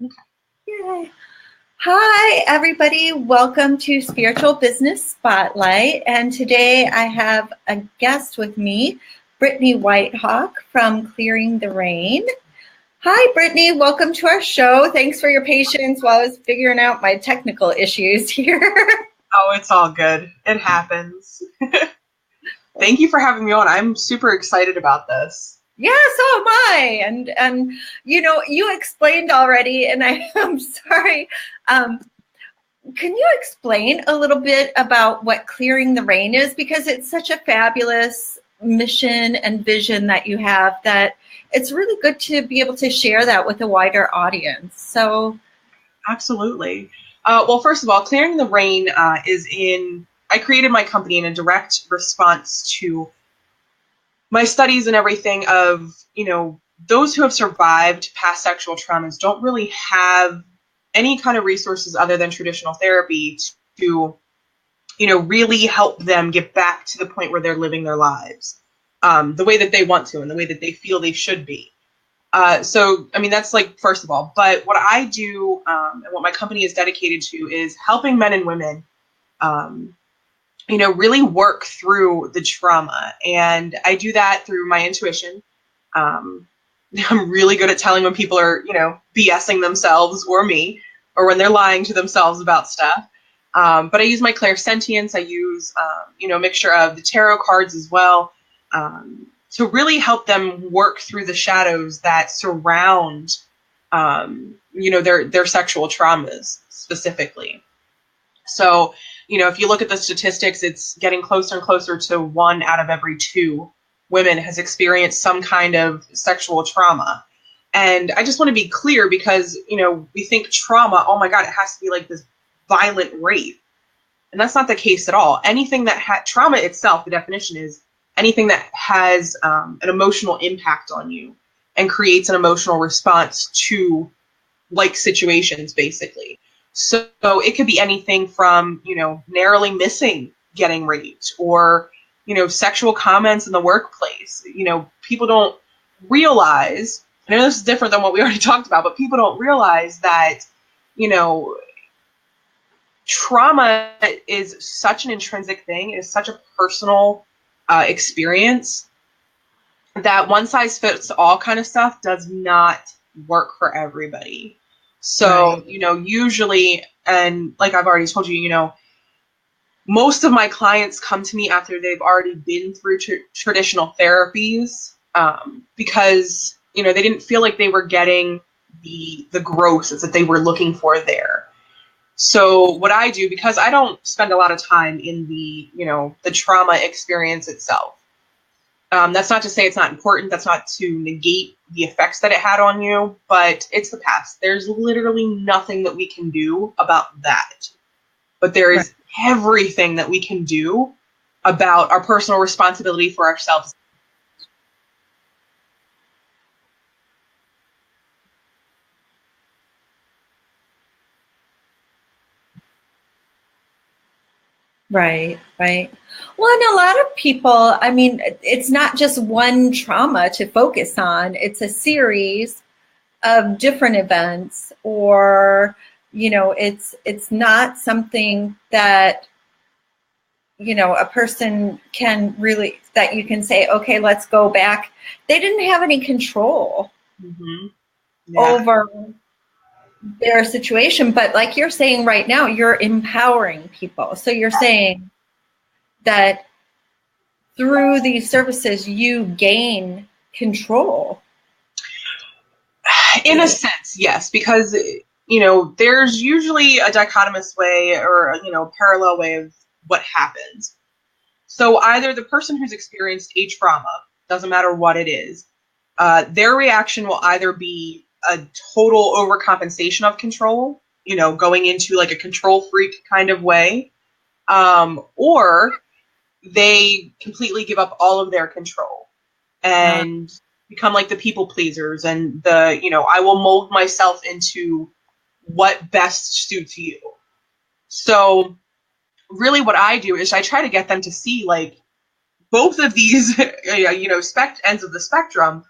Yay. Hi, everybody. Welcome to Spiritual Business Spotlight. And today I have a guest with me, Brittany Whitehawk from Clearing the Rain. Hi, Brittany. Welcome to our show. Thanks for your patience while I was figuring out my technical issues here. Oh, it's all good. It happens. Thank you for having me on. I'm super excited about this. Yeah, so am I. And you explained already, and I'm sorry. Can you explain a little bit about what Clearing the Rain is? Because it's such a fabulous mission and vision that you have that it's really good to be able to share that with a wider audience. So, absolutely. Well, first of all, Clearing the Rain I created my company in a direct response to my studies and everything of, those who have survived past sexual traumas don't really have any kind of resources other than traditional therapy to, really help them get back to the point where they're living their lives the way that they want to and the way that they feel they should be. That's like, first of all, but what I do and what my company is dedicated to is helping men and women, really work through the trauma. And I do that through my intuition. I'm really good at telling when people are, BSing themselves or me, or when they're lying to themselves about stuff. But I use my clairsentience. I use, a mixture of the tarot cards as well, to really help them work through the shadows that surround, their sexual traumas specifically. So, if you look at the statistics, it's getting closer and closer to 1 out of every 2 women has experienced some kind of sexual trauma. And I just want to be clear because, we think trauma, oh my God, it has to be like this violent rape. And that's not the case at all. Anything that trauma itself, the definition is anything that has an emotional impact on you and creates an emotional response to like situations, basically. So it could be anything from, narrowly missing getting raped or, sexual comments in the workplace. People don't realize, I know this is different than what we already talked about, but people don't realize that, trauma is such an intrinsic thing. It is such a personal experience that one size fits all kind of stuff does not work for everybody. So, right. Usually, and like I've already told you, most of my clients come to me after they've already been through traditional therapies because, they didn't feel like they were getting the growth that they were looking for there. So what I do, because I don't spend a lot of time in the trauma experience itself, that's not to say it's not important. That's not to negate the effects that it had on you, but it's the past. There's literally nothing that we can do about that. But there is everything that we can do about our personal responsibility for ourselves. Right. Well, and a lot of people, it's not just one trauma to focus on. It's a series of different events, or, it's not something that, a person can really, that you can say, okay, let's go back. They didn't have any control over their situation, but like you're saying right now, you're empowering people. So you're saying that through these services, you gain control. In a sense, yes, because, there's usually a dichotomous way or, parallel way of what happens. So either the person who's experienced a trauma, doesn't matter what it is, their reaction will either be a total overcompensation of control, going into like a control freak kind of way, or they completely give up all of their control and become like the people pleasers and I will mold myself into what best suits you. So really what I do is I try to get them to see like both of these, ends of the spectrum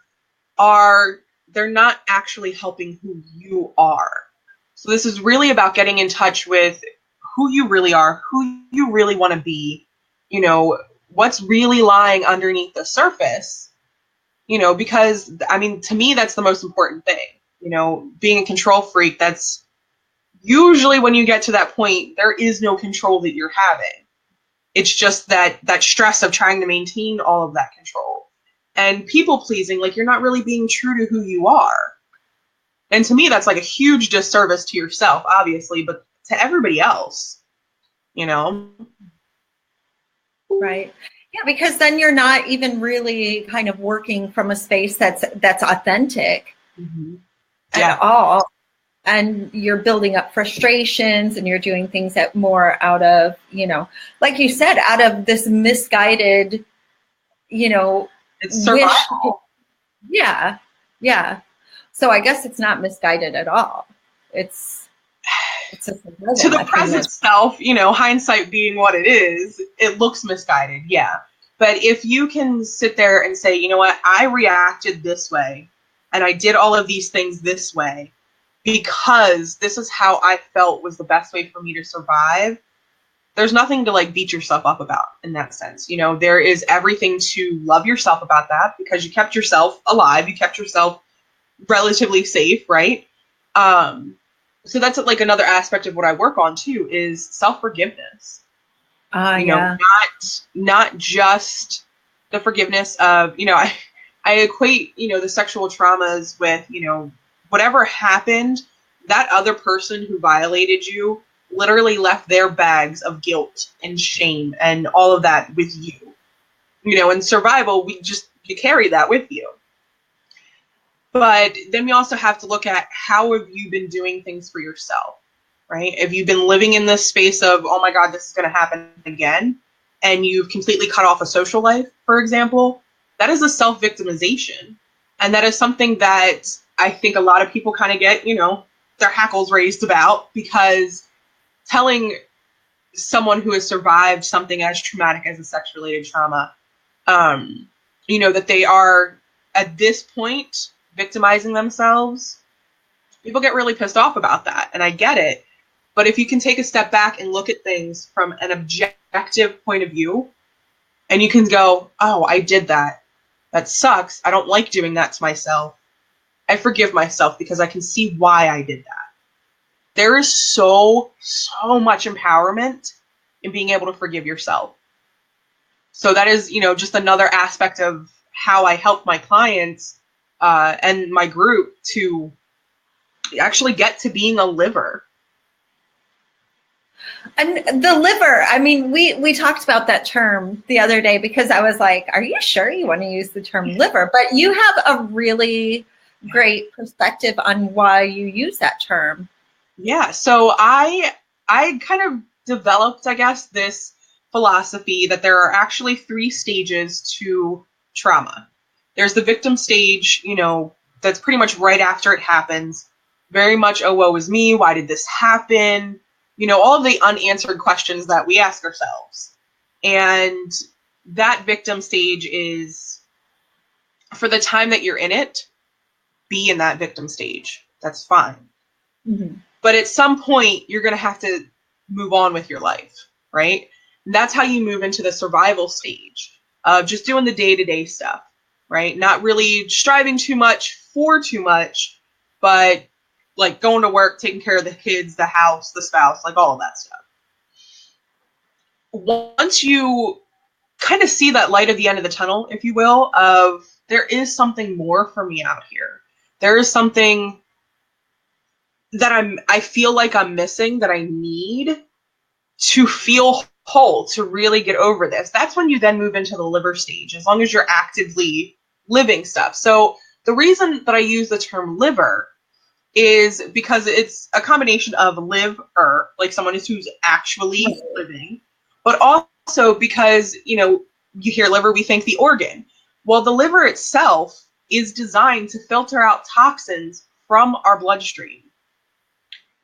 are they're not actually helping who you are. So this is really about getting in touch with who you really are, who you really want to be, you know, what's really lying underneath the surface, you know, because I mean, to me, that's the most important thing. You know, being a control freak, that's usually when you get to that point, there is no control that you're having. It's just that stress of trying to maintain all of that control. And people pleasing, like you're not really being true to who you are. And to me, that's like a huge disservice to yourself, obviously, but to everybody else, you know? Right. Yeah, because then you're not even really kind of working from a space that's authentic at all. And you're building up frustrations and you're doing things that more out of, you know, like you said, out of this misguided, you know, it's survival. Yeah. Yeah. So I guess it's not misguided at all. It's a to the present self, you know, hindsight being what it is, it looks misguided, yeah. But if you can sit there and say, you know what, I reacted this way and I did all of these things this way because this is how I felt was the best way for me to survive, there's nothing to like beat yourself up about in that sense. You know, there is everything to love yourself about that because you kept yourself alive, you kept yourself relatively safe, right? So that's like another aspect of what I work on too is self-forgiveness. You know, not just the forgiveness of, you know, I equate, you know, the sexual traumas with, you know, whatever happened, that other person who violated you literally left their bags of guilt and shame and all of that with you. You know, in survival, you carry that with you. But then we also have to look at how have you been doing things for yourself, right? If you've been living in this space of, oh my God, this is going to happen again, and you've completely cut off a social life, for example, that is a self-victimization. And that is something that I think a lot of people kind of get, you know, their hackles raised about, because telling someone who has survived something as traumatic as a sex-related trauma, you know, that they are at this point victimizing themselves, people get really pissed off about that, and I get it. But if you can take a step back and look at things from an objective point of view, and you can go, oh, I did that. That sucks. I don't like doing that to myself. I forgive myself because I can see why I did that. There is so much empowerment in being able to forgive yourself. So that is, you know, just another aspect of how I help my clients and my group to actually get to being a liver. And the liver, I mean, we talked about that term the other day because I was like, are you sure you want to use the term liver? But you have a really great perspective on why you use that term. Yeah, so I kind of developed, I guess, this philosophy that there are actually 3 stages to trauma. There's the victim stage, you know, that's pretty much right after it happens. Very much, oh, woe is me, why did this happen? You know, all of the unanswered questions that we ask ourselves. And that victim stage is, for the time that you're in it, be in that victim stage. That's fine. Mm-hmm. But at some point, you're going to have to move on with your life, right? And that's how you move into the survival stage of just doing the day-to-day stuff, right? Not really striving too much for too much, but like going to work, taking care of the kids, the house, the spouse, like all of that stuff. Once you kind of see that light at the end of the tunnel, if you will, of there is something more for me out here. There is something that I feel like I'm missing, that I need to feel whole, to really get over this. That's when you then move into the liver stage, as long as you're actively living stuff. So the reason that I use the term liver is because it's a combination of liver, like someone who's actually living, but also because, you know, you hear liver, we think the organ. Well, the liver itself is designed to filter out toxins from our bloodstream.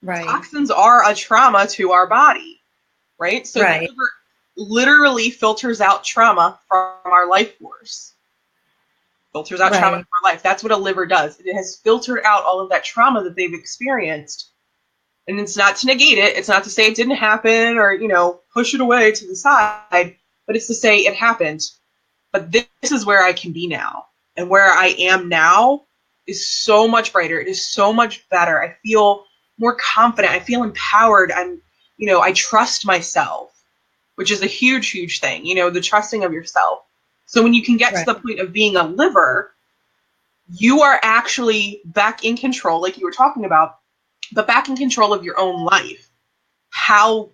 Right. Toxins are a trauma to our body, right? So the liver literally filters out trauma from our life force. filters out trauma Right. for life. That's what a liver does. It has filtered out all of that trauma that they've experienced. And it's not to negate it. It's not to say it didn't happen or, you know, push it away to the side, but it's to say it happened. But this is where I can be now. And where I am now is so much brighter. It is so much better. I feel more confident. I feel empowered. I trust myself, which is a huge, huge thing, you know, the trusting of yourself. So when you can get to the point of being a liver, you are actually back in control, like you were talking about, but back in control of your own life. How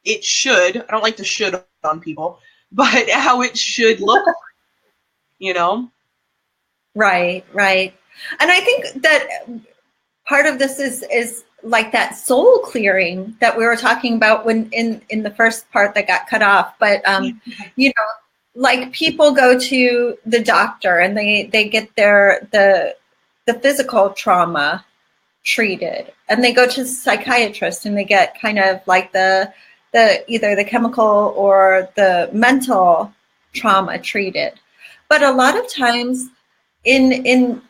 it should, I don't like to should on people, but how it should look, you know? Right, right. And I think that part of this is like that soul clearing that we were talking about when in the first part that got cut off. But you know, like people go to the doctor and they get the physical trauma treated, and they go to the psychiatrist and they get kind of like the either the chemical or the mental trauma treated. But a lot of times in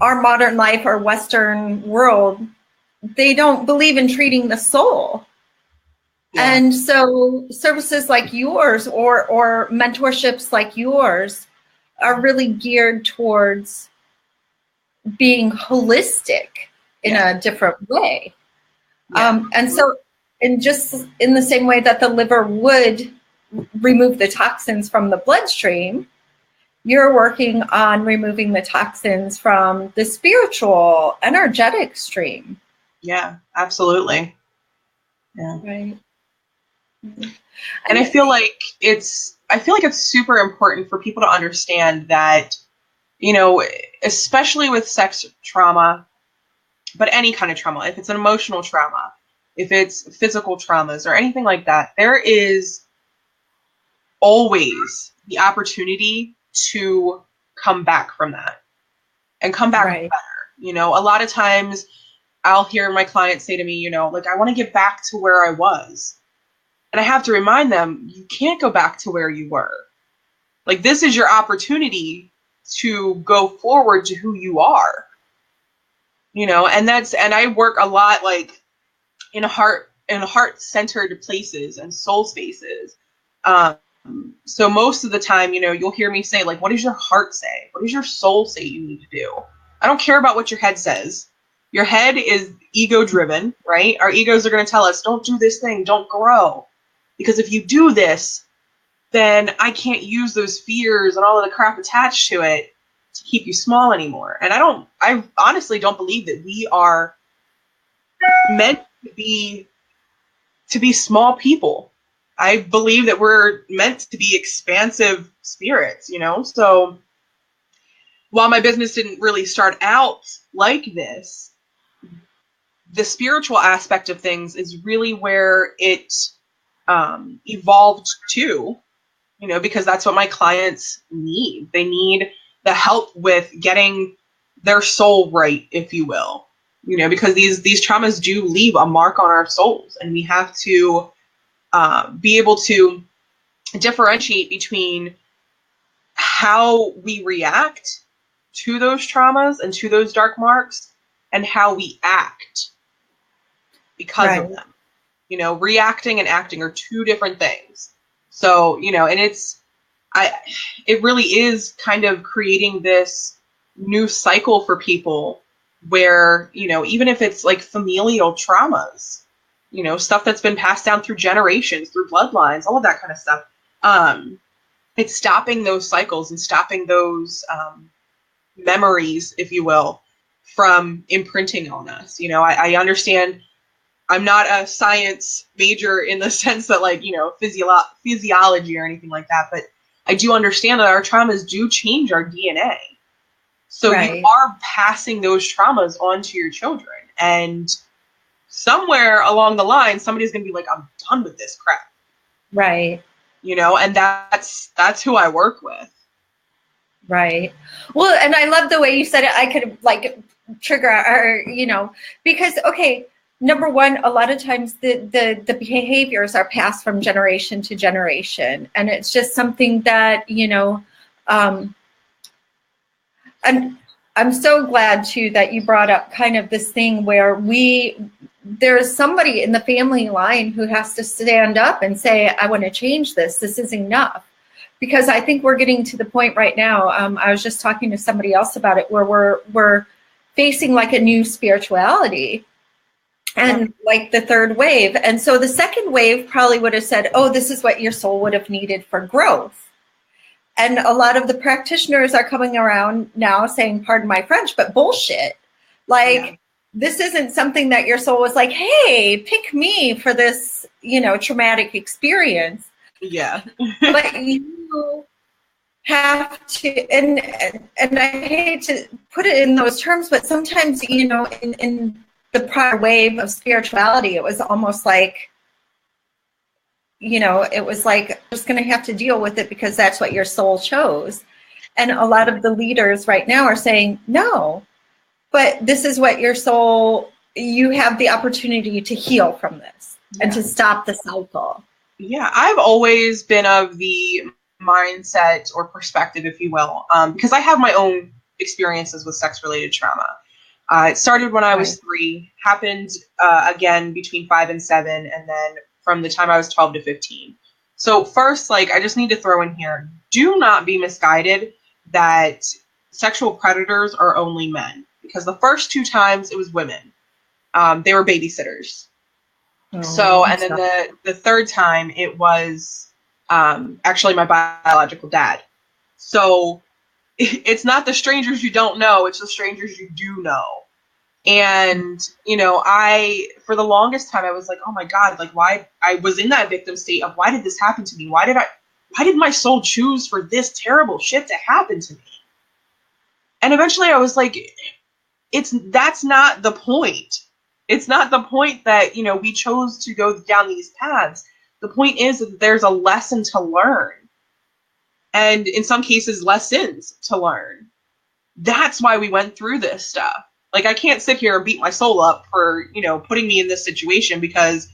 our modern life or Western world, they don't believe in treating the soul. Yeah. And so services like yours or mentorships like yours are really geared towards being holistic in a different way. Yeah. And just in the same way that the liver would remove the toxins from the bloodstream, you're working on removing the toxins from the spiritual, energetic stream. Yeah, absolutely. Yeah. Right. Mm-hmm. And I feel like it's super important for people to understand that, you know, especially with sex trauma, but any kind of trauma, if it's an emotional trauma, if it's physical traumas or anything like that, there is always the opportunity to come back from that and come back better. You know, a lot of times I'll hear my clients say to me, you know, like, I want to get back to where I was. And I have to remind them, you can't go back to where you were. Like, this is your opportunity to go forward to who you are. You know, and I work a lot like in heart-centered places and soul spaces. So most of the time, you know, you'll hear me say, like, what does your heart say? What does your soul say you need to do? I don't care about what your head says. Your head is ego-driven, right? Our egos are going to tell us, don't do this thing, don't grow. Because if you do this, then I can't use those fears and all of the crap attached to it to keep you small anymore. And I honestly don't believe that we are meant to be small people. I believe that we're meant to be expansive spirits, you know? So while my business didn't really start out like this, the spiritual aspect of things is really where it evolved to, you know, because that's what my clients need. They need the help with getting their soul right, if you will, you know, because these traumas do leave a mark on our souls, and we have to be able to differentiate between how we react to those traumas and to those dark marks and how we act because of them. You know, reacting and acting are two different things. So, you know, and it really is kind of creating this new cycle for people where, you know, even if it's like familial traumas, you know, stuff that's been passed down through generations, through bloodlines, all of that kind of stuff. It's stopping those cycles and stopping those memories, if you will, from imprinting on us. You know, I understand I'm not a science major in the sense that, like, you know, physiology or anything like that, but I do understand that our traumas do change our DNA. So you are passing those traumas on to your children. And somewhere along the line, somebody's going to be like, I'm done with this crap. Right. You know, and that's who I work with. Right. Well, and I love the way you said it. I could like trigger or, you know, because, okay, number one, a lot of times the behaviors are passed from generation to generation. And it's just something that, you know, And I'm so glad too that you brought up kind of this thing where there's somebody in the family line who has to stand up and say, I want to change this. This is enough. Because I think we're getting to the point right now. I was just talking to somebody else about it, where we're facing like a new spirituality and like the third wave. And so the second wave probably would have said, oh, this is what your soul would have needed for growth. And a lot of the practitioners are coming around now saying, pardon my French, but bullshit. Like, this isn't something that your soul was like, hey, pick me for this, traumatic experience. Yeah. But you have to, and I hate to put it in those terms, but sometimes, in the prior wave of spirituality, it was almost like, it was like, I'm just going to have to deal with it because that's what your soul chose. And a lot of the leaders right now are saying, no, but this is what your soul, you have the opportunity to heal from this and to stop the cycle. Yeah, I've always been of the mindset or perspective, if you will, because I have my own experiences with sex-related trauma. It started when I was 3, happened again between 5 and 7, and then from the time I was 12 to 15. So first, I just need to throw in here, do not be misguided that sexual predators are only men, because the first 2 times it was women. They were babysitters. So, and then the third time it was actually my biological dad. So it's not the strangers you don't know, it's the strangers you do know. And, for the longest time I was like, oh my God, why I was in that victim state of why did this happen to me? Why did my soul choose for this terrible shit to happen to me? And eventually I was like, that's not the point. It's not the point that, we chose to go down these paths. The point is that there's a lesson to learn. And in some cases, lessons to learn. That's why we went through this stuff. I can't sit here and beat my soul up for, putting me in this situation, because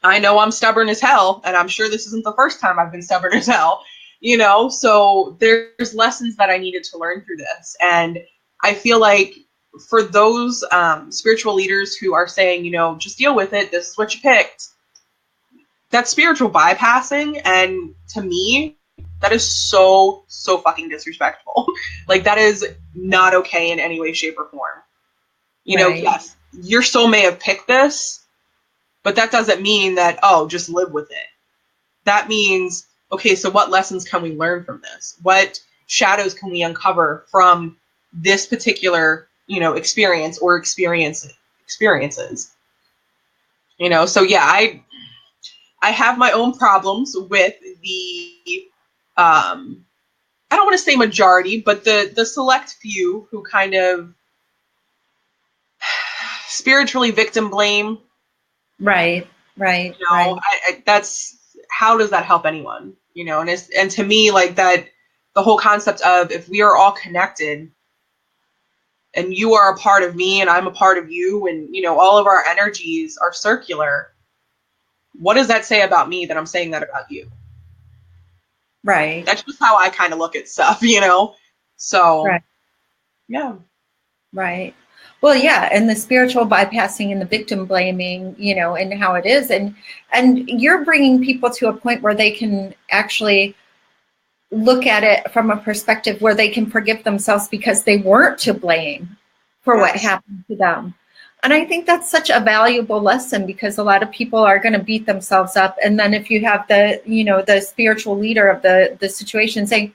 I know I'm stubborn as hell. And I'm sure this isn't the first time I've been stubborn as hell, so there's lessons that I needed to learn through this. And I feel like for those spiritual leaders who are saying, just deal with it, this is what you picked, that's spiritual bypassing. And to me, that is so fucking disrespectful. That is not okay in any way, shape, or form. Yes, your soul may have picked this, but that doesn't mean that, just live with it. That means, okay, so what lessons can we learn from this? What shadows can we uncover from this particular, experience or experiences? So yeah, I have my own problems with the, I don't want to say majority, but the select few who kind of spiritually victim blame. Right. That's, how does that help anyone? And to me, that the whole concept of, if we are all connected and you are a part of me and I'm a part of you, and, all of our energies are circular, what does that say about me that I'm saying that about you? Right. That's just how I kind of look at stuff, So, yeah. Right. Well, yeah, and the spiritual bypassing and the victim blaming, and how it is, and you're bringing people to a point where they can actually look at it from a perspective where they can forgive themselves because they weren't to blame for what happened to them. And I think that's such a valuable lesson, because a lot of people are going to beat themselves up. And then if you have the, the spiritual leader of the situation saying,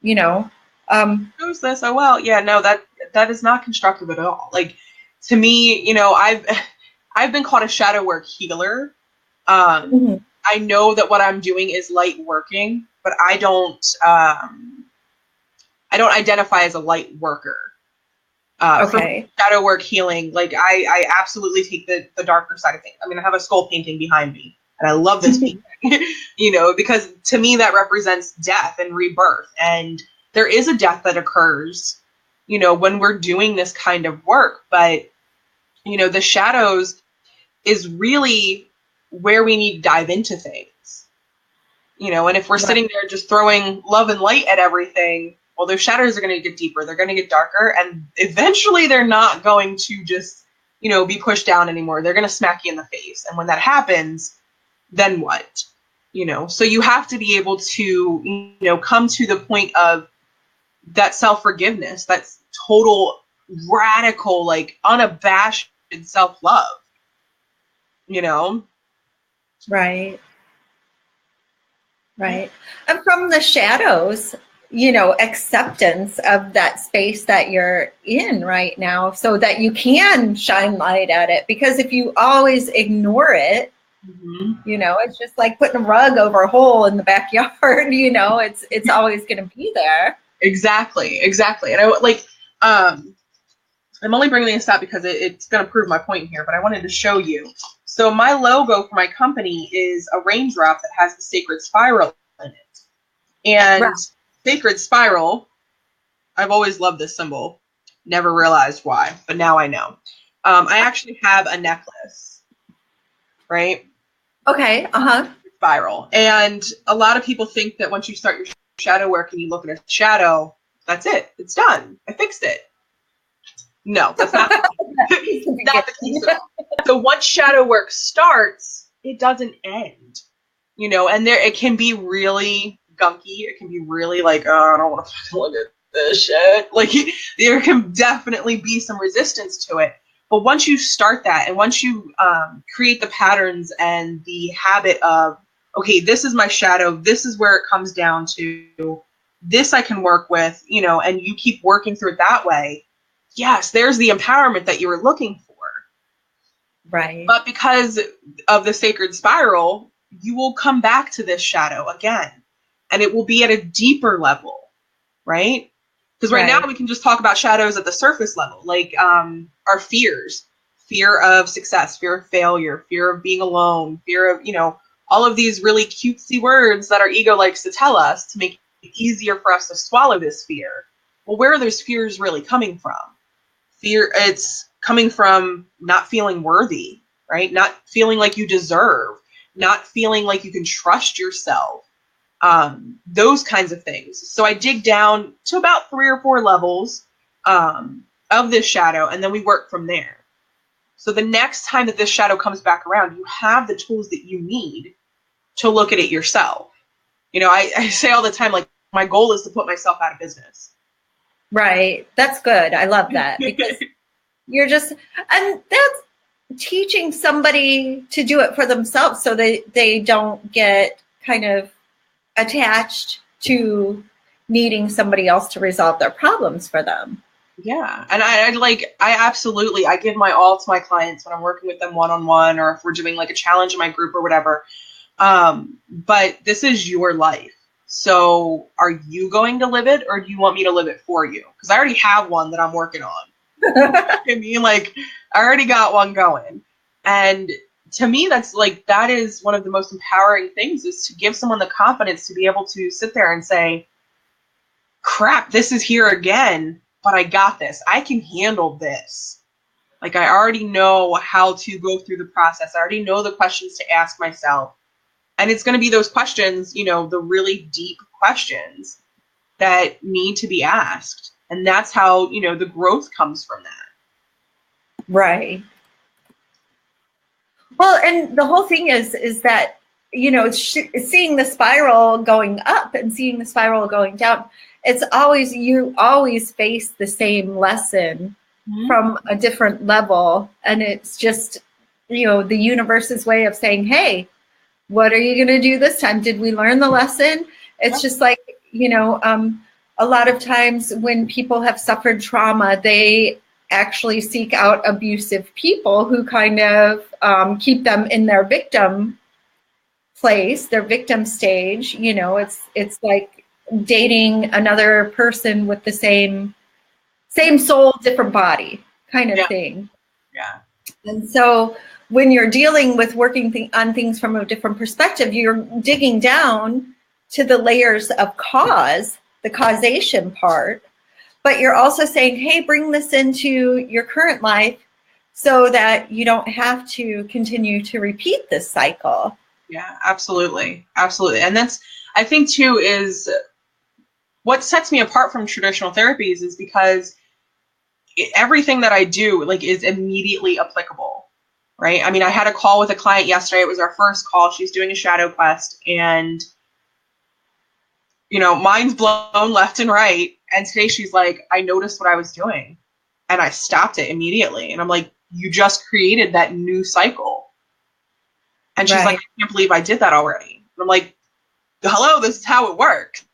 who's this? Oh, well, yeah, no, that is not constructive at all. To me, I've been called a shadow work healer. I know that what I'm doing is light working, but I don't identify as a light worker. For shadow work healing, I absolutely take the darker side of things. I mean, I have a skull painting behind me, and I love this painting, because to me that represents death and rebirth. And there is a death that occurs, when we're doing this kind of work. But, the shadows is really where we need to dive into things, and if we're sitting there just throwing love and light at everything, Well, those shadows are going to get deeper. They're going to get darker. And eventually they're not going to just, be pushed down anymore. They're going to smack you in the face. And when that happens, then what? So you have to be able to, come to the point of that self-forgiveness, that's total, radical, like unabashed self-love, Right. Right. And from the shadows, acceptance of that space that you're in right now so that you can shine light at it. Because if you always ignore it, it's just like putting a rug over a hole in the backyard, it's always going to be there. Exactly. And I'm only bringing this up because it's going to prove my point here, but I wanted to show you. So my logo for my company is a raindrop that has the sacred spiral in it. And right. Sacred spiral, I've always loved this symbol. Never realized why, but now I know. I actually have a necklace, right? Okay, Spiral. And a lot of people think that once you start your shadow work and you look at a shadow, that's it. It's done. I fixed it. No, that's not, not the case at all. So once shadow work starts, it doesn't end, and it can be really gunky. It can be really like, oh, I don't want to look at this shit. Like there can definitely be some resistance to it. But once you start that and once you create the patterns and the habit of, okay, this is my shadow, this is where it comes down to, this I can work with, and you keep working through it that way. Yes, there's the empowerment that you were looking for. Right. But because of the sacred spiral, you will come back to this shadow again. And it will be at a deeper level, right? Because right now we can just talk about shadows at the surface level, like our fears, fear of success, fear of failure, fear of being alone, fear of, all of these really cutesy words that our ego likes to tell us to make it easier for us to swallow this fear. Well, where are those fears really coming from? Fear, it's coming from not feeling worthy, right? Not feeling like you deserve, not feeling like you can trust yourself, those kinds of things. So I dig down to about 3 or 4 levels of this shadow, and then we work from there. So the next time that this shadow comes back around, you have the tools that you need to look at it yourself. I say all the time, like, my goal is to put myself out of business. Right. That's good. I love that because you're just, and that's teaching somebody to do it for themselves so they don't get kind of attached to needing somebody else to resolve their problems for them. Yeah. And I give my all to my clients when I'm working with them one-on-one, or if we're doing like a challenge in my group or whatever. But this is your life. So are you going to live it, or do you want me to live it for you? Because I already have one that I'm working on. I mean, like, I already got one going. And to me, that is one of the most empowering things, is to give someone the confidence to be able to sit there and say, crap, this is here again, but I got this. I can handle this. Like, I already know how to go through the process. I already know the questions to ask myself. And it's going to be those questions, the really deep questions that need to be asked. And that's how, the growth comes from that. Right. Well, and the whole thing is that, seeing the spiral going up and seeing the spiral going down, you always face the same lesson from a different level. And it's just, the universe's way of saying, hey, what are you going to do this time? Did we learn the lesson? It's just like, a lot of times when people have suffered trauma, they actually seek out abusive people who kind of keep them in their victim place, their victim stage. It's like dating another person with the same soul, different body kind of thing. Yeah. And so when you're dealing with working on things from a different perspective, you're digging down to the layers of cause, the causation part, but you're also saying, hey, bring this into your current life so that you don't have to continue to repeat this cycle. Yeah, absolutely. Absolutely. And that's, I think too, is what sets me apart from traditional therapies is because everything that I do like is immediately applicable, right? I mean, I had a call with a client yesterday. It was our first call. She's doing a shadow quest, and mind's blown left and right. And today she's like, I noticed what I was doing and I stopped it immediately. And I'm like, you just created that new cycle. And she's like, I can't believe I did that already. And I'm like, hello, this is how it works.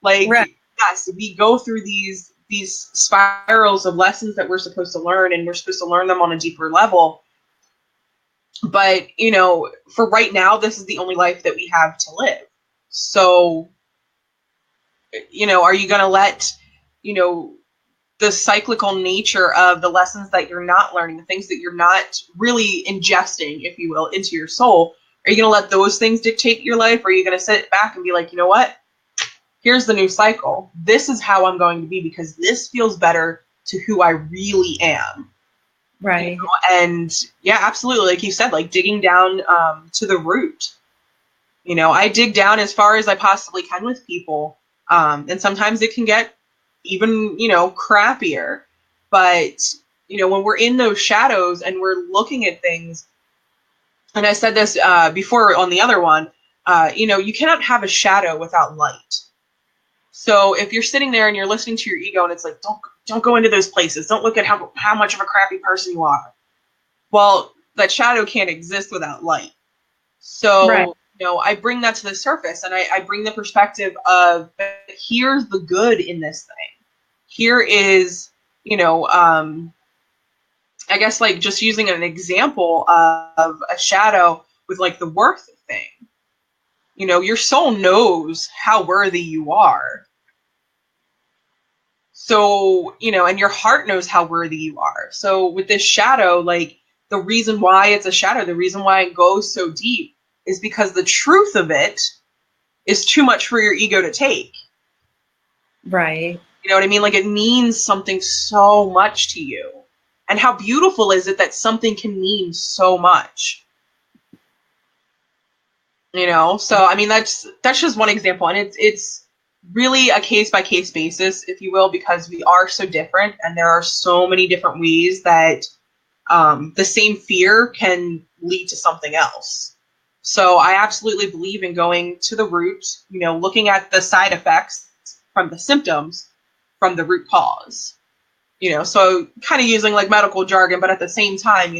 Like, yes, we go through these spirals of lessons that we're supposed to learn, and we're supposed to learn them on a deeper level. But, for right now, this is the only life that we have to live. So, are you going to let, the cyclical nature of the lessons that you're not learning, the things that you're not really ingesting, if you will, into your soul, are you going to let those things dictate your life? Or are you going to sit back and be like, you know what? Here's the new cycle. This is how I'm going to be because this feels better to who I really am. Right. And yeah, absolutely. Like you said, like digging down to the root. I dig down as far as I possibly can with people. And sometimes it can get even, crappier. But, when we're in those shadows and we're looking at things, and I said this before on the other one, you cannot have a shadow without light. So if you're sitting there and you're listening to your ego and it's like, don't go into those places. Don't look at how much of a crappy person you are. Well, that shadow can't exist without light. So, I bring that to the surface, and I bring the perspective of here's the good in this thing. Here is, I guess like just using an example of a shadow with like the worth thing. Your soul knows how worthy you are. So, and your heart knows how worthy you are. So with this shadow, like the reason why it's a shadow, the reason why it goes so deep is because the truth of it is too much for your ego to take. Right. You know what I mean? Like it means something so much to you. And how beautiful is it that something can mean so much? So I mean that's just one example, and it's really a case by case basis, if you will, because we are so different, and there are so many different ways that the same fear can lead to something else. So I absolutely believe in going to the root, looking at the side effects from the symptoms from the root cause. So kind of using like medical jargon, but at the same time,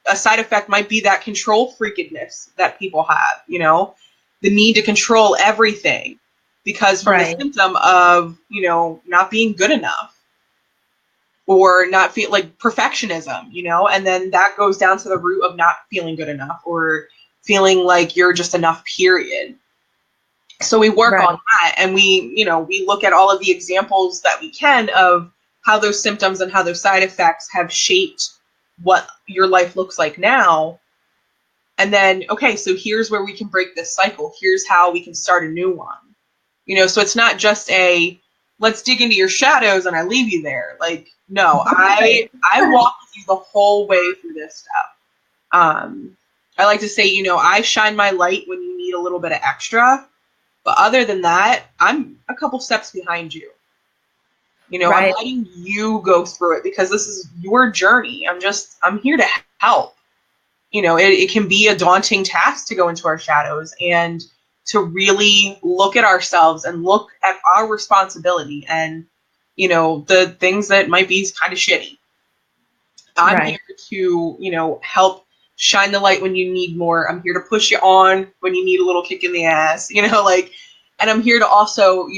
a side effect might be that control freakedness that people have, the need to control everything because from the symptom of, not being good enough or not feel like perfectionism, and then that goes down to the root of not feeling good enough or feeling like you're just enough, period. So we work on that, and we look at all of the examples that we can of how those symptoms and how those side effects have shaped what your life looks like now. And then, okay, so here's where we can break this cycle. Here's how we can start a new one. So it's not just let's dig into your shadows and I leave you there. Like, no, I walk with you the whole way through this stuff. I like to say, I shine my light when you need a little bit of extra. But other than that, I'm a couple steps behind you. I'm letting you go through it because this is your journey. I'm here to help. It can be a daunting task to go into our shadows and to really look at ourselves and look at our responsibility and, the things that might be kind of shitty. I'm here to, help shine the light when you need more. I'm here to push you on when you need a little kick in the ass, and I'm here to also,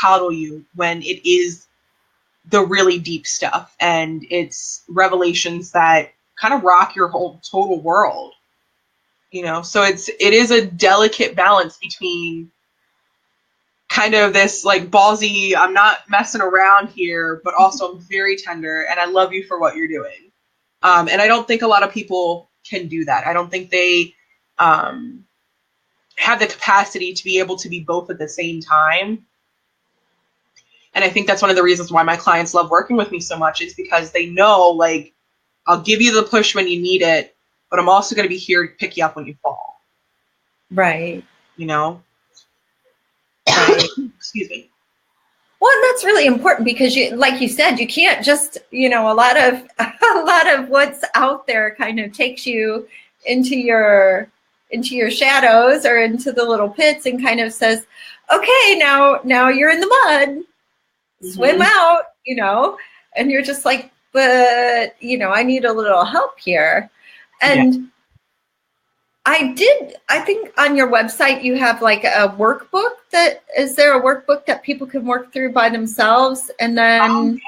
coddle you when it is the really deep stuff and it's revelations that kind of rock your whole total world. So it is a delicate balance between kind of this like ballsy, I'm not messing around here, but also I'm very tender and I love you for what you're doing. And I don't think a lot of people can do that. I don't think they have the capacity to be able to be both at the same time. And I think that's one of the reasons why my clients love working with me so much is because they know, like, I'll give you the push when you need it, but I'm also going to be here to pick you up when you fall. Right. Right. Excuse me. Well, and that's really important because you, like you said, you can't just, you know, a lot of what's out there kind of takes you into your shadows or into the little pits and kind of says, okay, now you're in the mud, swim out, you know, and you're just like, but, you know, I need a little help here. And I think on your website you have like a workbook. Is there a workbook that people can work through by themselves? And then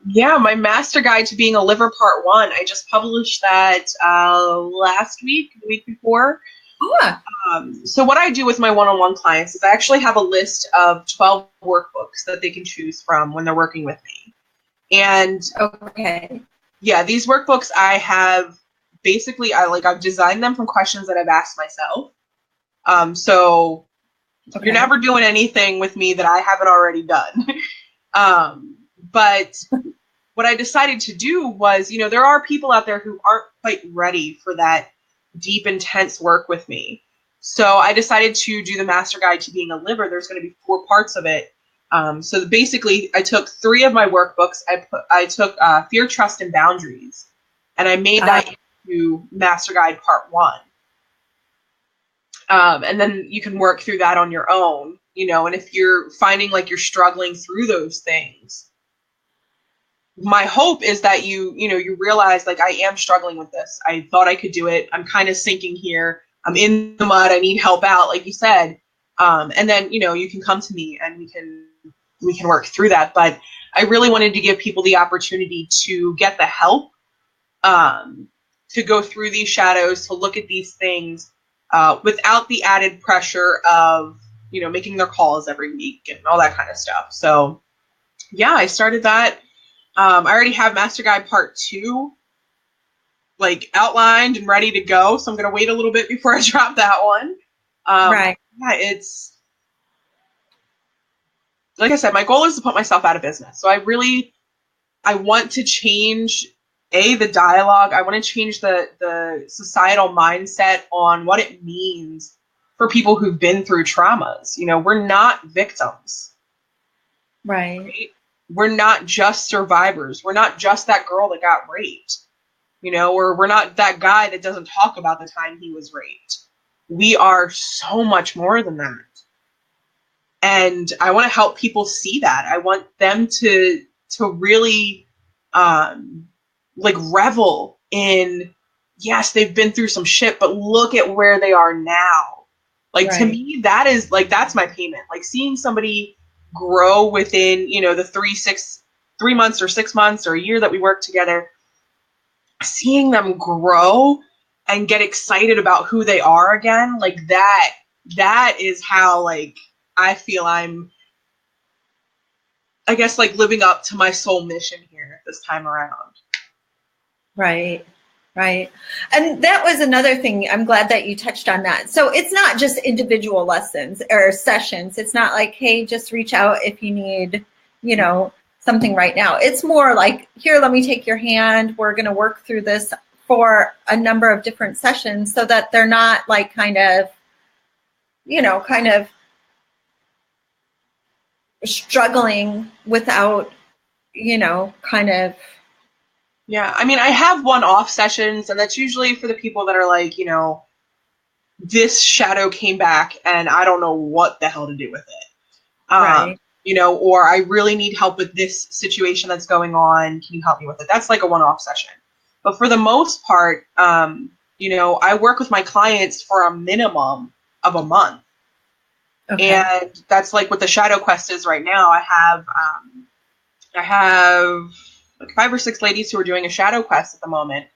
yeah, my master guide to being a liver part 1. I just published that last week, the week before. So what I do with my one-on-one clients is I actually have a list of 12 workbooks that they can choose from when they're working with me. And yeah, these workbooks I have basically, I've designed them from questions that I've asked myself. So you're never doing anything with me that I haven't already done. But what I decided to do was, you know, there are people out there who aren't quite ready for that deep, intense work with me. So I decided to do the master guide to being a liver. There's going to be 4 parts of it. So basically, I took 3 of my workbooks. I took Fear, Trust, and Boundaries, and I made that into Master Guide Part 1. And then you can work through that on your own, you know, and if you're finding like you're struggling through those things, my hope is that you realize like I am struggling with this. I thought I could do it. I'm kind of sinking here. I'm in the mud. I need help out, like you said. And then, you know, you can come to me and we can work through that. But I really wanted to give people the opportunity to get the help, to go through these shadows, to look at these things without the added pressure of, you know, making their calls every week and all that kind of stuff. So yeah, I started that. I already have Master Guide Part 2 like outlined and ready to go. So I'm going to wait a little bit before I drop that one. Yeah, it's, like I said, my goal is to put myself out of business. So I want to change the dialogue. I want to change the societal mindset on what it means for people who've been through traumas. You know, we're not victims. Right? We're not just survivors. We're not just that girl that got raped. You know, or we're not that guy that doesn't talk about the time he was raped. We are so much more than that. And I want to help people see that. I want them to really like revel in, yes, they've been through some shit, but look at where they are now. Like to me, that is like, that's my payment. Like seeing somebody grow within, you know, the 3 months or 6 months or a year that we work together, seeing them grow and get excited about who they are again, like that is how like I feel I'm, I guess, like living up to my soul mission here this time around. Right. And that was another thing. I'm glad that you touched on that. So it's not just individual lessons or sessions. It's not like, hey, just reach out if you need, you know, something right now. It's more like, here, let me take your hand. We're going to work through this for a number of different sessions so that they're not like kind of struggling without, you know, kind of. Yeah. I mean, I have one-off sessions, and that's usually for the people that are like, you know, this shadow came back and I don't know what the hell to do with it. You know, or I really need help with this situation that's going on. Can you help me with it? That's like a one-off session. But for the most part, you know, I work with my clients for a minimum of a month. And that's like what the Shadow Quest is right now. I have like 5 or 6 ladies who are doing a Shadow Quest at the moment.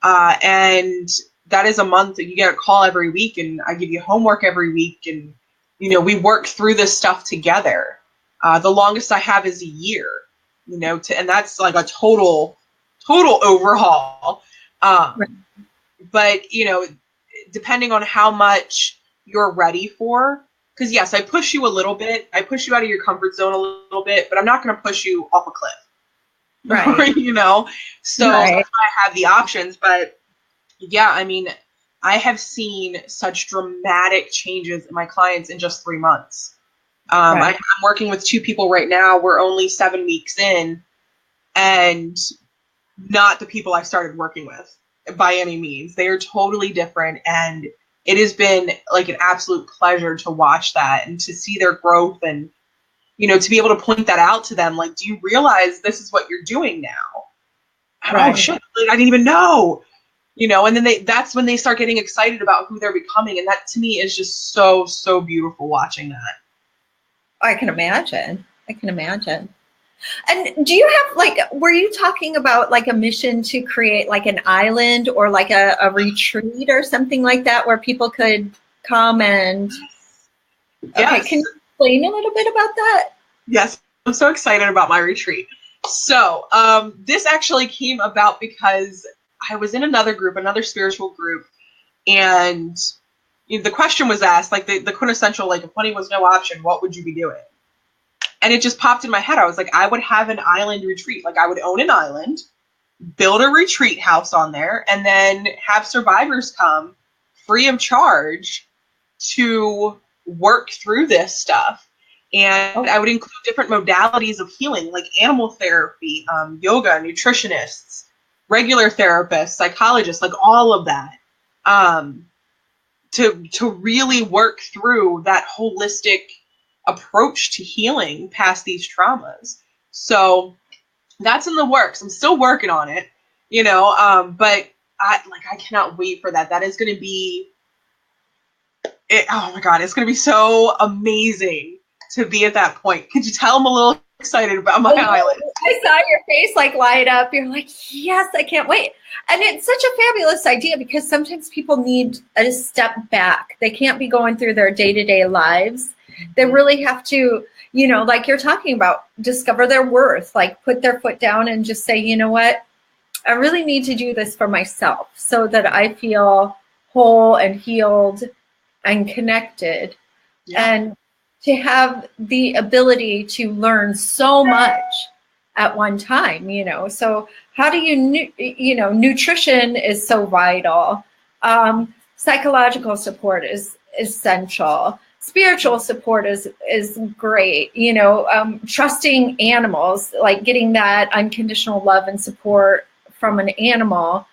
And that is a month that you get a call every week, and I give you homework every week, and, you know, we work through this stuff together. The longest I have is a year, you know, and that's like a total overhaul. But, you know, depending on how much you're ready for, because yes, I push you a little bit. I push you out of your comfort zone a little bit, but I'm not going to push you off a cliff. Right. You know, so that's why I have the options. But yeah, I mean, I have seen such dramatic changes in my clients in just 3 months. I'm working with 2 people right now. We're only 7 weeks in, and not the people I started working with by any means. They are totally different, and it has been like an absolute pleasure to watch that and to see their growth, and to be able to point that out to them. Like, do you realize this is what you're doing now? Right. Oh shit, like, I didn't even know. And then that's when they start getting excited about who they're becoming, and that to me is just so, so beautiful watching that. I can imagine. And do you have, like, were you talking about like a mission to create like an island or like a retreat or something like that where people could come and, Yes. Okay, can you explain a little bit about that? Yes, I'm so excited about my retreat. So this actually came about because I was in another spiritual group, and the question was asked, like the quintessential, like, if money was no option, what would you be doing? And it just popped in my head. I was like, I would have an island retreat. Like, I would own an island, build a retreat house on there, and then have survivors come free of charge to work through this stuff. And I would include different modalities of healing, like animal therapy, yoga, nutritionists, regular therapists, psychologists, like all of that, to really work through that holistic approach to healing past these traumas. So that's in the works. I'm still working on it, but I cannot wait for that. That is going to be it. Oh my God, it's going to be so amazing to be at that point. Could you tell I'm a little excited about my island? I saw your face like light up. You're like, yes, I can't wait. And it's such a fabulous idea because sometimes people need a step back. They can't be going through their day-to-day lives. They really have to, like you're talking about, discover their worth, like put their foot down and just say, you know what, I really need to do this for myself so that I feel whole and healed and connected. Yeah. And to have the ability to learn so much at one time, So how do nutrition is so vital. Psychological support is essential. Spiritual support is great. Trusting animals, like getting that unconditional love and support from an animal.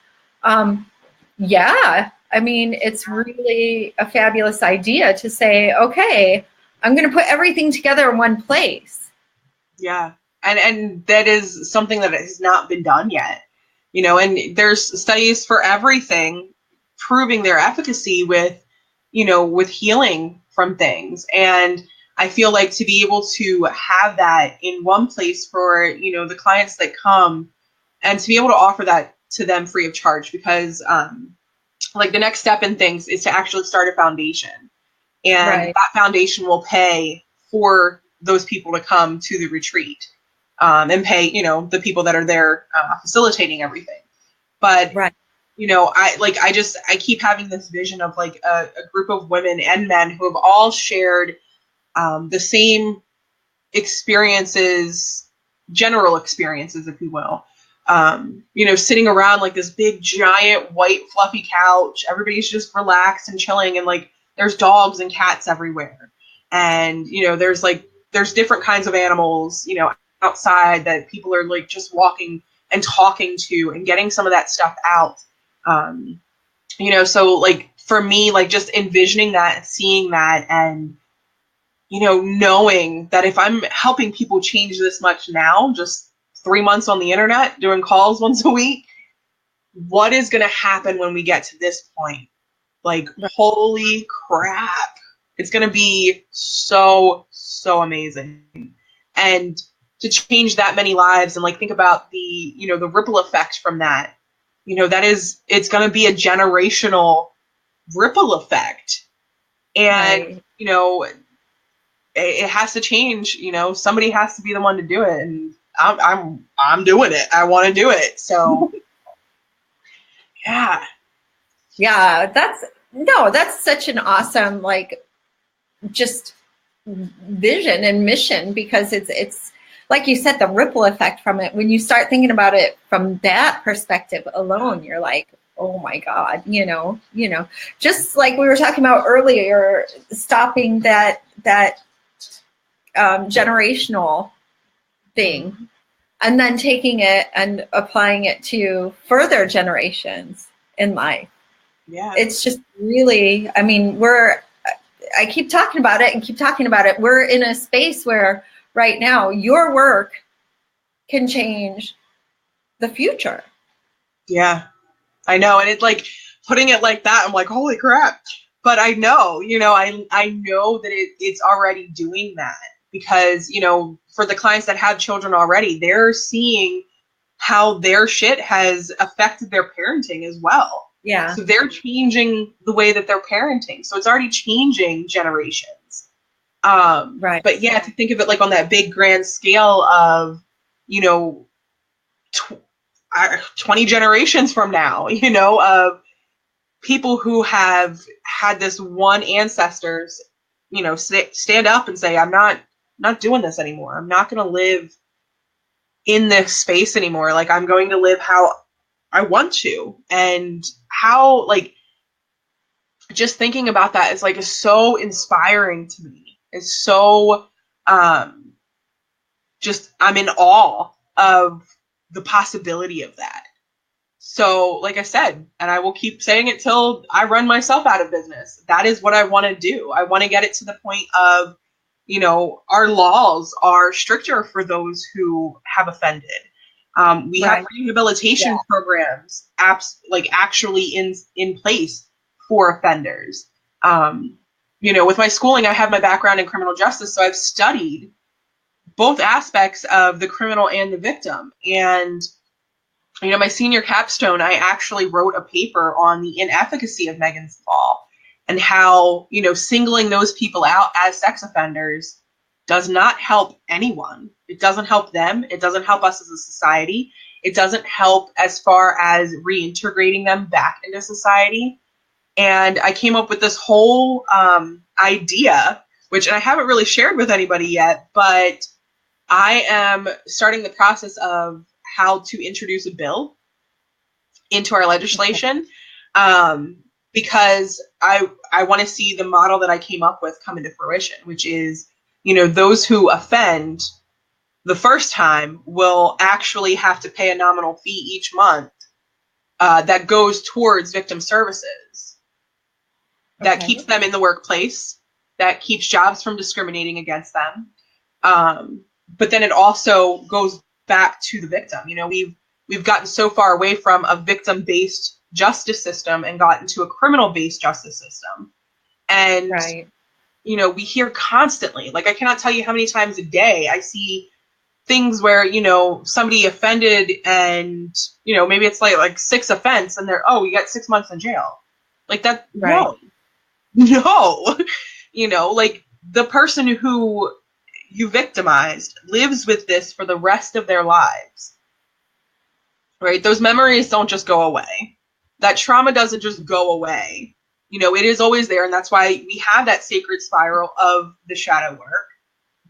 Yeah, I mean, it's really a fabulous idea to say, okay, I'm going to put everything together in one place. Yeah. And that is something that has not been done yet, and there's studies for everything proving their efficacy with healing from things. And I feel like to be able to have that in one place for, the clients that come, and to be able to offer that to them free of charge, because like the next step in things is to actually start a foundation. And that foundation will pay for those people to come to the retreat, and pay, the people that are there facilitating everything. But, I keep having this vision of like a group of women and men who have all shared the same experiences, general experiences, if you will. Sitting around like this big, giant, white, fluffy couch. Everybody's just relaxed and chilling, and like there's dogs and cats everywhere. And, there's different kinds of animals, outside that people are like just walking and talking to and getting some of that stuff out. So like for me, like just envisioning that, seeing that, and, knowing that if I'm helping people change this much now, just 3 months on the internet, doing calls once a week, what is going to happen when we get to this point? Like, holy crap. It's going to be so, so amazing. And to change that many lives, and like think about the, the ripple effect from that, it's going to be a generational ripple effect. And, it has to change, somebody has to be the one to do it. And I'm doing it. I want to do it. So yeah. Yeah. That's such an awesome, like, just vision and mission, because it's like you said, the ripple effect from it. When you start thinking about it from that perspective alone, you're like, oh my God, just like we were talking about earlier, stopping that generational thing, and then taking it and applying it to further generations in life. Yeah. It's just really, I mean, I keep talking about it and keep talking about it. We're in a space where right now your work can change the future. Yeah, I know. And it's like putting it like that, I'm like, holy crap. But I know, I know that it's already doing that because, for the clients that have children already, they're seeing how their shit has affected their parenting as well. Yeah. So they're changing the way that they're parenting. So it's already changing generations. Right. But yeah, to think of it like on that big grand scale of, 20 generations from now, of people who have had this one ancestors, stand up and say, I'm not doing this anymore. I'm not going to live in this space anymore. Like, I'm going to live how I want to. And how, like, just thinking about that is like, is so inspiring to me. It's so, just, I'm in awe of the possibility of that. So, like I said, and I will keep saying it till I run myself out of business, that is what I want to do. I want to get it to the point of, our laws are stricter for those who have offended. We have rehabilitation programs, actually in place for offenders. With my schooling, I have my background in criminal justice, so I've studied both aspects of the criminal and the victim. And my senior capstone, I actually wrote a paper on the inefficacy of Megan's Law and how, singling those people out as sex offenders does not help anyone. It doesn't help them. It doesn't help us as a society. It doesn't help as far as reintegrating them back into society. And I came up with this whole idea, which I haven't really shared with anybody yet, but I am starting the process of how to introduce a bill into our legislation, because I want to see the model that I came up with come into fruition, which is, those who offend the first time will actually have to pay a nominal fee each month that goes towards victim services. That keeps them in the workplace, that keeps jobs from discriminating against them. But then it also goes back to the victim. We've gotten so far away from a victim-based justice system and gotten to a criminal-based justice system. And, we hear constantly, like, I cannot tell you how many times a day I see things where, somebody offended and, maybe it's like 6 offense and they're, you got 6 months in jail. Like that, no, like the person who you victimized lives with this for the rest of their lives, right? Those memories don't just go away. That trauma doesn't just go away. It is always there. And that's why we have that sacred spiral of the shadow work,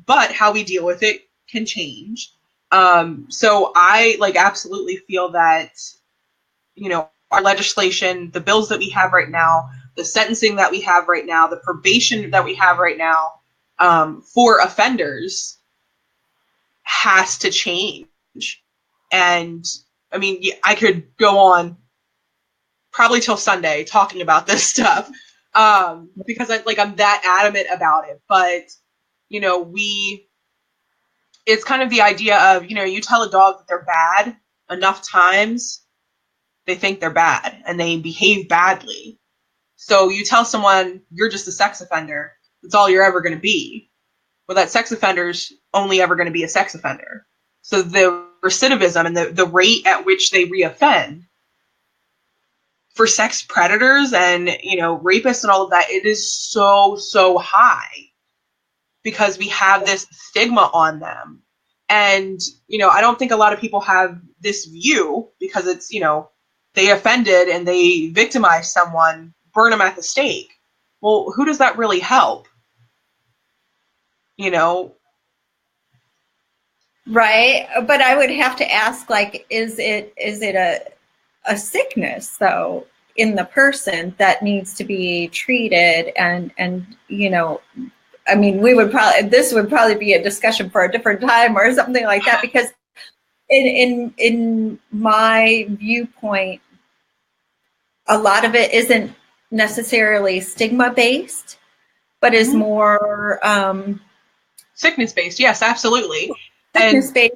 but how we deal with it can change. So I absolutely feel that, our legislation, the bills that we have right now, the sentencing that we have right now, the probation that we have right now, for offenders has to change. And I mean, I could go on probably till Sunday talking about this stuff, because I'm that adamant about it. But, it's kind of the idea of, you tell a dog that they're bad enough times, they think they're bad and they behave badly. So you tell someone you're just a sex offender, that's all you're ever going to be. Well, that sex offender's only ever going to be a sex offender. So the recidivism and the rate at which they reoffend for sex predators and, rapists and all of that, it is so, so high because we have this stigma on them. And, I don't think a lot of people have this view because it's, they offended and they victimized someone, burn them at the stake. Well, who does that really help? Right. But I would have to ask, like, is it a sickness though in the person that needs to be treated and I mean, this would probably be a discussion for a different time or something like that, because in my viewpoint, a lot of it isn't necessarily stigma based, but is more sickness based. Yes, absolutely. Sickness based.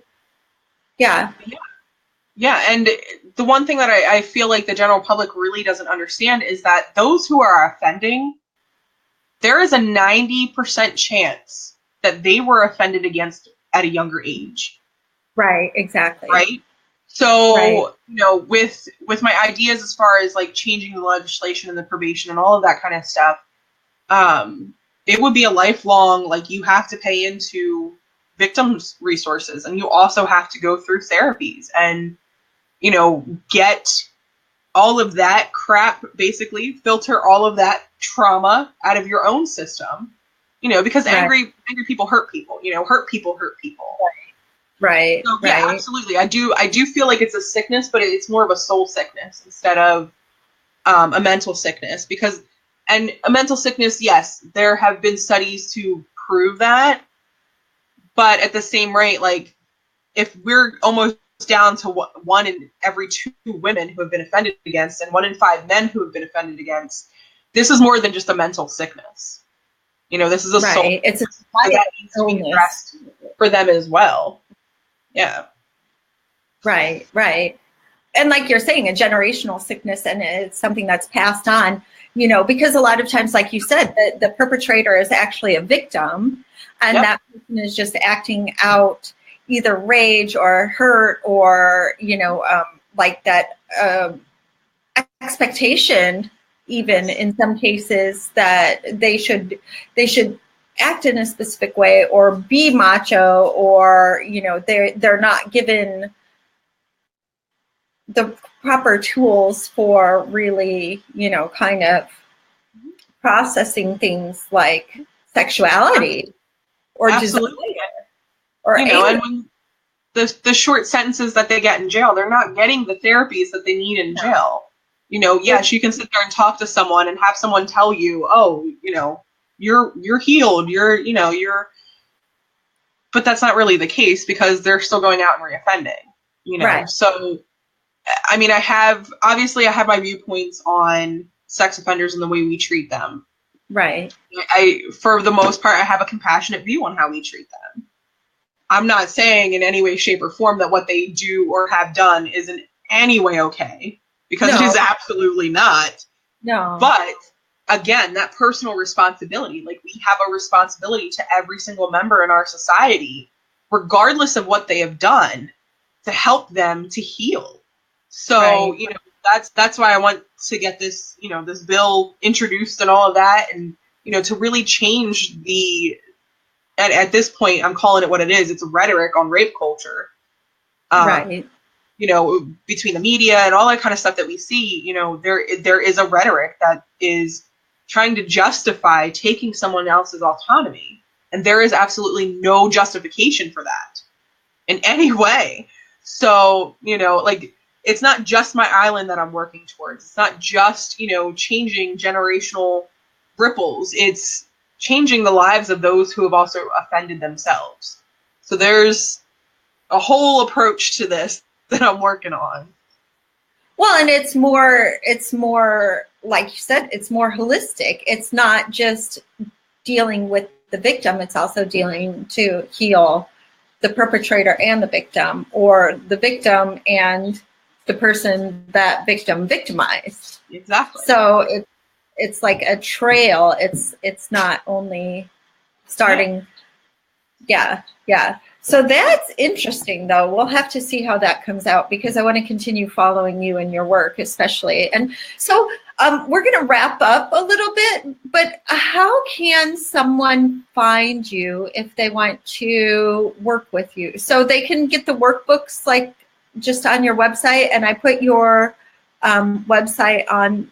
Yeah. Yeah. And the one thing that I feel like the general public really doesn't understand is that those who are offending, there is a 90% chance that they were offended against at a younger age. Right, exactly. Right? So, with my ideas as far as like changing the legislation and the probation and all of that kind of stuff, it would be a lifelong, like, you have to pay into victims resources, and you also have to go through therapies and, get all of that crap, basically filter all of that trauma out of your own system, because angry people hurt people, hurt people hurt people. Right. So, yeah, absolutely. I do feel like it's a sickness, but it's more of a soul sickness instead of a mental sickness, and a mental sickness, yes, there have been studies to prove that, but at the same rate, like, if we're almost down to 1 in every 2 women who have been offended against and 1 in 5 men who have been offended against, this is more than just a mental sickness. This is a soul. It's a that needs to be addressed for them as well. Yeah. Right. And like you're saying, a generational sickness, and it's something that's passed on, because a lot of times, like you said, the perpetrator is actually a victim, and that person is just acting out either rage or hurt or, like that expectation, even in some cases, that they should act in a specific way or be macho, or, they're not given the proper tools for really, kind of processing things like sexuality or desire or and when the short sentences that they get in jail, they're not getting the therapies that they need in jail. Yes, you can sit there and talk to someone and have someone tell you, oh, you're healed, but that's not really the case, because they're still going out and reoffending. Right. So, I mean, I have my viewpoints on sex offenders and the way we treat them. Right. For the most part, I have a compassionate view on how we treat them. I'm not saying in any way, shape, or form that what they do or have done is in any way okay, because it is absolutely not. No. But again, that personal responsibility, like, we have a responsibility to every single member in our society, regardless of what they have done, to help them to heal. So, that's why I want to get this, this bill introduced and all of that, and, to really change at this point, I'm calling it what it is. It's a rhetoric on rape culture. Between the media and all that kind of stuff that we see, there is a rhetoric that is trying to justify taking someone else's autonomy. And there is absolutely no justification for that in any way. So, like, it's not just my island that I'm working towards. It's not just, changing generational ripples. It's changing the lives of those who have also offended themselves. So there's a whole approach to this that I'm working on. Well, and it's more, like you said, it's more holistic. It's not just dealing with the victim. It's also dealing to heal the perpetrator and the victim, or the victim and the person that victim victimized. Exactly. So it's like a trail. It's not only starting. Yeah. So that's interesting, though. We'll have to see how that comes out, because I want to continue following you and your work, especially. And so we're going to wrap up a little bit, but how can someone find you if they want to work with you? So they can get the workbooks, like, just on your website, and I put your website on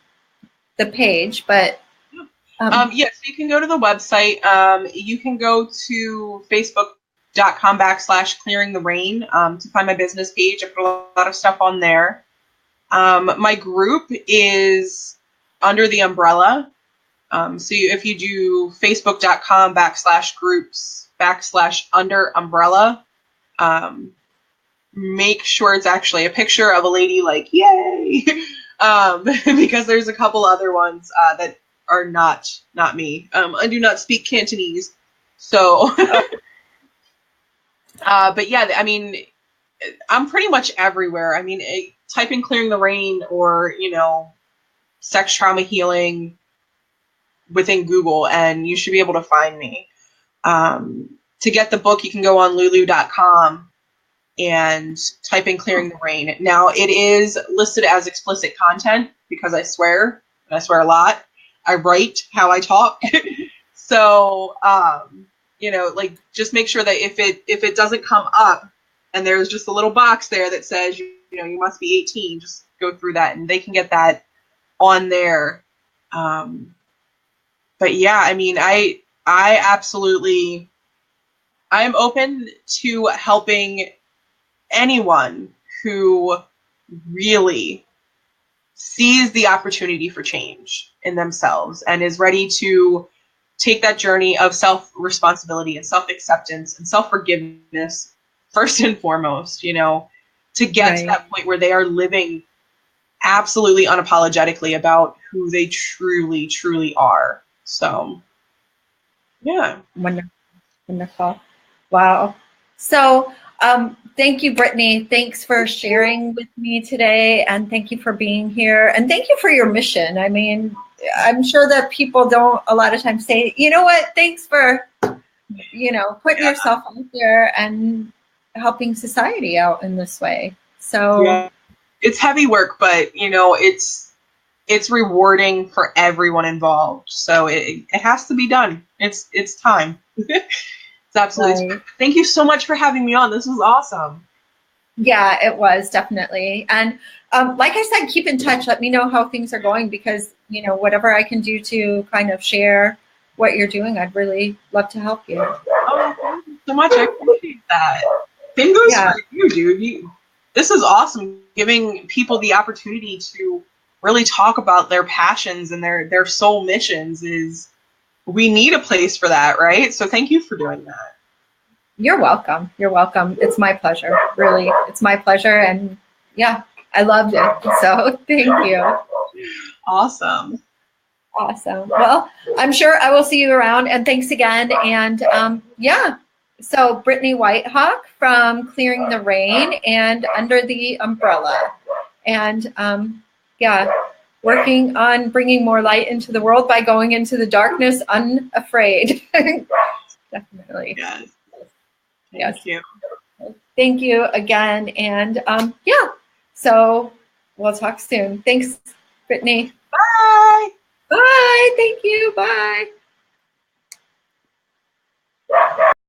the page, but yes, you can go to the website. You can go to facebook.com/clearing the rain to find my business page. I put a lot of stuff on there. My group is under the umbrella If you do facebook.com/groups/under umbrella, make sure it's actually a picture of a lady like, yay! Because there's a couple other ones that are not me. I do not speak Cantonese. So, but yeah, I mean, I'm pretty much everywhere. I mean, type in Clearing the Rain or, sex trauma healing within Google, and you should be able to find me. To get the book, you can go on lulu.com and type in Clearing the Rain. Now, it is listed as explicit content because I swear, and I swear a lot. I write how I talk. So, just make sure that if it doesn't come up and there's just a little box there that says, you must be 18, just go through that and they can get that on there. But yeah, I mean, I absolutely, I am open to helping anyone who really sees the opportunity for change in themselves and is ready to take that journey of self-responsibility and self-acceptance and self-forgiveness first and foremost, to get to that point where they are living absolutely unapologetically about who they truly, truly are. So, yeah. Wonderful. Wow. So, thank you, Brittany. Thanks for sharing with me today, and thank you for being here, and thank you for your mission. I mean, I'm sure that people don't a lot of times say, you know what, thanks for, putting yourself out there and helping society out in this way. So yeah. It's heavy work, but it's rewarding for everyone involved. So it has to be done. It's time. It's absolutely. Right. Thank you so much for having me on. This was awesome. Yeah, it was definitely. And like I said, keep in touch. Let me know how things are going because, whatever I can do to kind of share what you're doing, I'd really love to help you. Oh, thank you so much. I appreciate that. Same goes for you, dude. This is awesome. Giving people the opportunity to really talk about their passions and their soul missions we need a place for that, right? So thank you for doing that. You're welcome. You're welcome. It's my pleasure. Really, it's my pleasure. And yeah, I loved it. So thank you. Awesome. Well, I'm sure I will see you around. And thanks again. And so Brittany Whitehawk from Clearing the Rain and Under the Umbrella. And working on bringing more light into the world by going into the darkness unafraid. Definitely. Yes. Thank you. Thank you again. And so we'll talk soon. Thanks, Brittany. Bye. Bye. Thank you. Bye.